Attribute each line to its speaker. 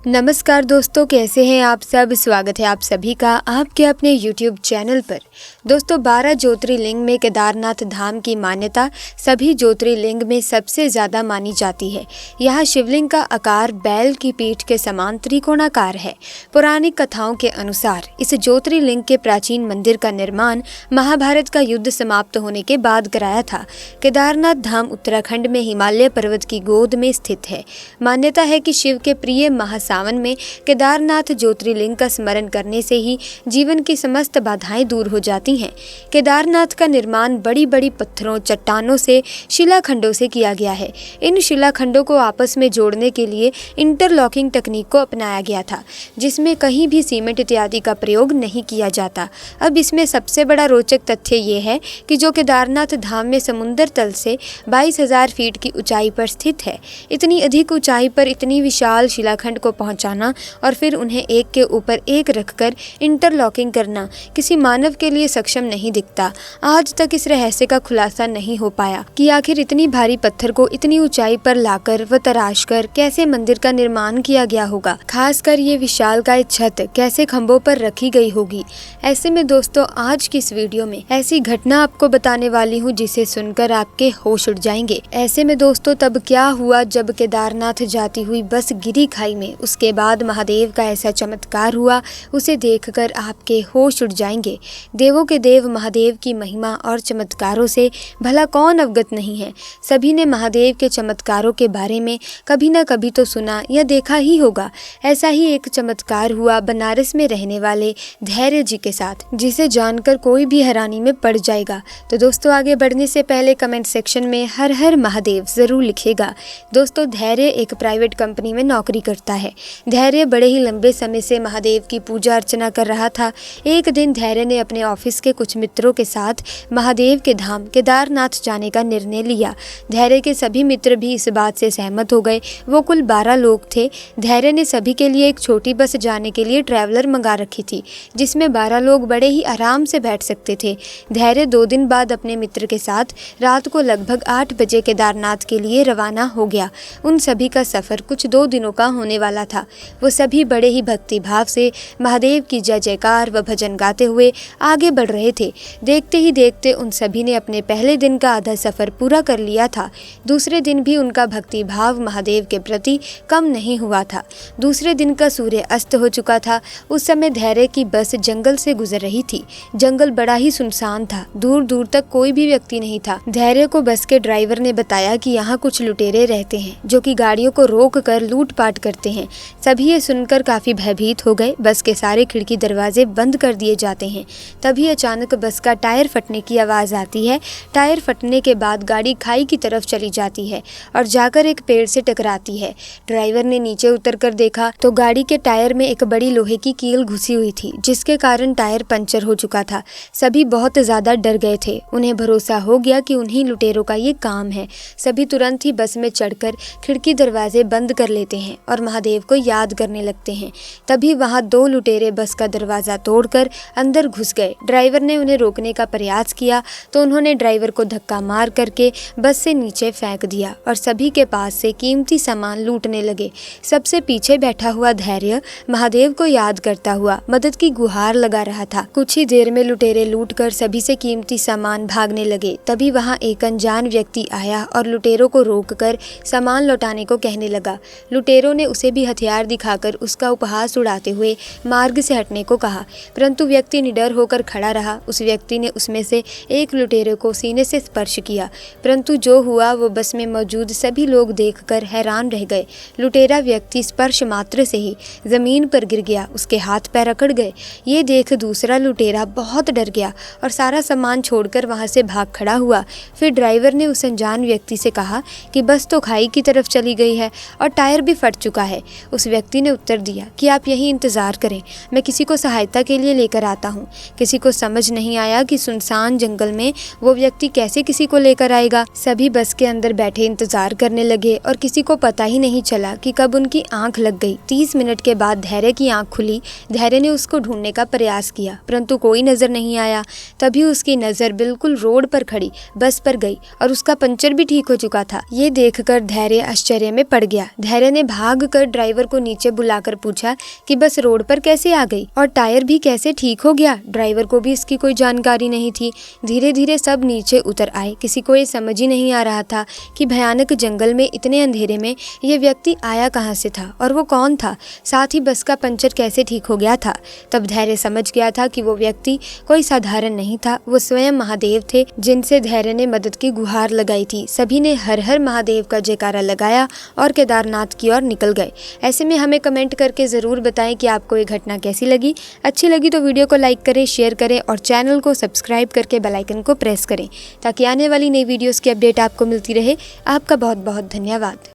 Speaker 1: नमस्कार दोस्तों, कैसे हैं आप सब। स्वागत है आप सभी का आपके अपने YouTube चैनल पर। दोस्तों, 12 ज्योतिर्लिंग में केदारनाथ धाम की मान्यता सभी ज्योतिर्लिंग में सबसे ज़्यादा मानी जाती है। यहाँ शिवलिंग का आकार बैल की पीठ के समान त्रिकोणाकार है। पौराणिक कथाओं के अनुसार इस ज्योतिर्लिंग के प्राचीन मंदिर का निर्माण महाभारत का युद्ध समाप्त होने के बाद कराया था। केदारनाथ धाम उत्तराखंड में हिमालय पर्वत की गोद में स्थित है। मान्यता है कि शिव के प्रिय सावन में केदारनाथ ज्योतिर्लिंग का स्मरण करने से ही जीवन की समस्त बाधाएं दूर हो जाती हैं। केदारनाथ का निर्माण बड़ी बड़ी पत्थरों, चट्टानों से, शिलाखंडों से किया गया है। इन शिलाखंडों को आपस में जोड़ने के लिए इंटरलॉकिंग तकनीक को अपनाया गया था, जिसमें कहीं भी सीमेंट इत्यादि का प्रयोग नहीं किया जाता। अब इसमें सबसे बड़ा रोचक तथ्य ये है कि जो केदारनाथ धाम में समुद्र तल से 22,000 फीट की ऊंचाई पर स्थित है। इतनी अधिक ऊंचाई पर इतनी विशाल शिलाखंड को पहुंचाना और फिर उन्हें एक के ऊपर एक रखकर इंटरलॉकिंग करना किसी मानव के लिए सक्षम नहीं दिखता। आज तक इस रहस्य का खुलासा नहीं हो पाया कि आखिर इतनी भारी पत्थर को इतनी ऊंचाई पर लाकर व तराशकर कैसे मंदिर का निर्माण किया गया होगा। खासकर ये विशालकाय छत कैसे खंभों पर रखी गई होगी। ऐसे में दोस्तों, आज की इस वीडियो में ऐसी घटना आपको बताने वाली हूँ जिसे सुनकर आपके होश उड़ जाएंगे। ऐसे में दोस्तों, तब क्या हुआ जब केदारनाथ जाती हुई बस गिरी खाई में। उसके बाद महादेव का ऐसा चमत्कार हुआ, उसे देखकर आपके होश उड़ जाएंगे। देवों के देव महादेव की महिमा और चमत्कारों से भला कौन अवगत नहीं है। सभी ने महादेव के चमत्कारों के बारे में कभी न कभी तो सुना या देखा ही होगा। ऐसा ही एक चमत्कार हुआ बनारस में रहने वाले धैर्य जी के साथ, जिसे जानकर कोई भी हैरानी में पड़ जाएगा। तो दोस्तों, आगे बढ़ने से पहले कमेंट सेक्शन में हर हर महादेव जरूर लिखेगा। दोस्तों, धैर्य एक प्राइवेट कंपनी में नौकरी करता है। धैर्य बड़े ही लंबे समय से महादेव की पूजा अर्चना कर रहा था। एक दिन धैर्य ने अपने ऑफिस के कुछ मित्रों के साथ महादेव के धाम केदारनाथ जाने का निर्णय लिया। धैर्य के सभी मित्र भी इस बात से सहमत हो गए। वो कुल 12 लोग थे। धैर्य ने सभी के लिए एक छोटी बस जाने के लिए ट्रैवलर मंगा रखी थी, जिसमें 12 लोग बड़े ही आराम से बैठ सकते थे। धैर्य 2 दिन बाद अपने मित्र के साथ रात को लगभग 8 बजे केदारनाथ के लिए रवाना हो गया। उन सभी का सफर कुछ 2 दिनों का होने वाला था। वो सभी बड़े ही भक्ति भाव से महादेव की जय जयकार व भजन गाते हुए आगे बढ़ रहे थे। देखते ही देखते उन सभी ने अपने पहले दिन का आधा सफर पूरा कर लिया था। दूसरे दिन भी उनका भक्ति भाव महादेव के प्रति कम नहीं हुआ था। दूसरे दिन का सूर्य अस्त हो चुका था। उस समय धैर्य की बस जंगल से गुजर रही थी। जंगल बड़ा ही सुनसान था, दूर दूर तक कोई भी व्यक्ति नहीं था। धैर्य को बस के ड्राइवर ने बताया कि यहाँ कुछ लुटेरे रहते हैं, जो कि गाड़ियों को रोक कर लूटपाट करते हैं। सभी ये सुनकर काफी भयभीत हो गए। बस के सारे खिड़की दरवाजे बंद कर दिए जाते हैं। तभी अचानक बस का टायर फटने की आवाज आती है। टायर फटने के बाद गाड़ी खाई की तरफ चली जाती है और जाकर एक पेड़ से टकराती है। ड्राइवर ने नीचे उतरकर देखा तो गाड़ी के टायर में एक बड़ी लोहे की कील घुसी हुई थी, जिसके कारण टायर पंचर हो चुका था। सभी बहुत ज्यादा डर गए थे। उन्हें भरोसा हो गया कि उन्हीं लुटेरों का ये काम है। सभी तुरंत ही बस में चढ़कर खिड़की दरवाजे बंद कर लेते हैं और महादेव को याद करने लगते हैं। तभी वहां 2 लुटेरे बस का दरवाजा तोड़कर अंदर घुस गए। ड्राइवर ने उन्हें रोकने का प्रयास किया तो उन्होंने ड्राइवर को धक्का मार करके बस से नीचे फेंक दिया और सभी के पास से कीमती सामान लूटने लगे। सबसे पीछे बैठा हुआ धैर्य महादेव को याद करता हुआ मदद की गुहार लगा रहा था। कुछ ही देर में लुटेरे लूटकर सभी से कीमती सामान भागने लगे। तभी वहां एक अनजान व्यक्ति आया और लुटेरों को रोककर सामान लौटाने को कहने लगा। लुटेरों ने उसे भी हथियार दिखाकर उसका उपहास उड़ाते हुए मार्ग से हटने को कहा, परंतु व्यक्ति निडर होकर खड़ा रहा। उस व्यक्ति ने उसमें से एक लुटेरे को सीने से स्पर्श किया, परंतु जो हुआ वो बस में मौजूद सभी लोग देखकर हैरान रह गए। लुटेरा व्यक्ति स्पर्श मात्र से ही जमीन पर गिर गया। उसके हाथ पैर अकड़ गए। ये देख दूसरा लुटेरा बहुत डर गया और सारा सामान छोड़कर वहां से भाग खड़ा हुआ। फिर ड्राइवर ने उस अनजान व्यक्ति से कहा कि बस तो खाई की तरफ चली गई है और टायर भी फट चुका है। उस व्यक्ति ने उत्तर दिया कि आप यहीं इंतजार करें, मैं किसी को सहायता के लिए लेकर आता हूँ। किसी को समझ नहीं आया कि सुनसान जंगल में वो व्यक्ति कैसे किसी को लेकर आएगा। सभी बस के अंदर बैठे इंतजार करने लगे और किसी को पता ही नहीं चला कि कब उनकी आंख लग गई। 30 मिनट के बाद धैर्य की आंख खुली। धैर्य ने उसको ढूंढने का प्रयास किया, परंतु कोई नजर नहीं आया। तभी उसकी नजर बिल्कुल रोड पर खड़ी बस पर गई और उसका पंचर भी ठीक हो चुका था। ये देखकर धैर्य आश्चर्य में पड़ गया। धैर्य ने भाग कर ड्राइवर ड्राइवर को नीचे बुलाकर पूछा कि बस रोड पर कैसे आ गई और टायर भी कैसे ठीक हो गया। ड्राइवर को भी इसकी कोई जानकारी नहीं थी। धीरे धीरे सब नीचे उतर आए। किसी को ये समझ ही नहीं आ रहा था कि भयानक जंगल में इतने अंधेरे में ये व्यक्ति आया कहाँ से था और वो कौन था, साथ ही बस का पंचर कैसे ठीक हो गया था। तब धैर्य समझ गया था कि वो व्यक्ति कोई साधारण नहीं था, वो स्वयं महादेव थे जिनसे धैर्य ने मदद की गुहार लगाई थी। सभी ने हर हर महादेव का जयकारा लगाया और केदारनाथ की ओर निकल गए। ऐसे में हमें कमेंट करके ज़रूर बताएं कि आपको ये घटना कैसी लगी। अच्छी लगी तो वीडियो को लाइक करें, शेयर करें और चैनल को सब्सक्राइब करके बेल आइकन को प्रेस करें ताकि आने वाली नई वीडियोस की अपडेट आपको मिलती रहे। आपका बहुत बहुत धन्यवाद।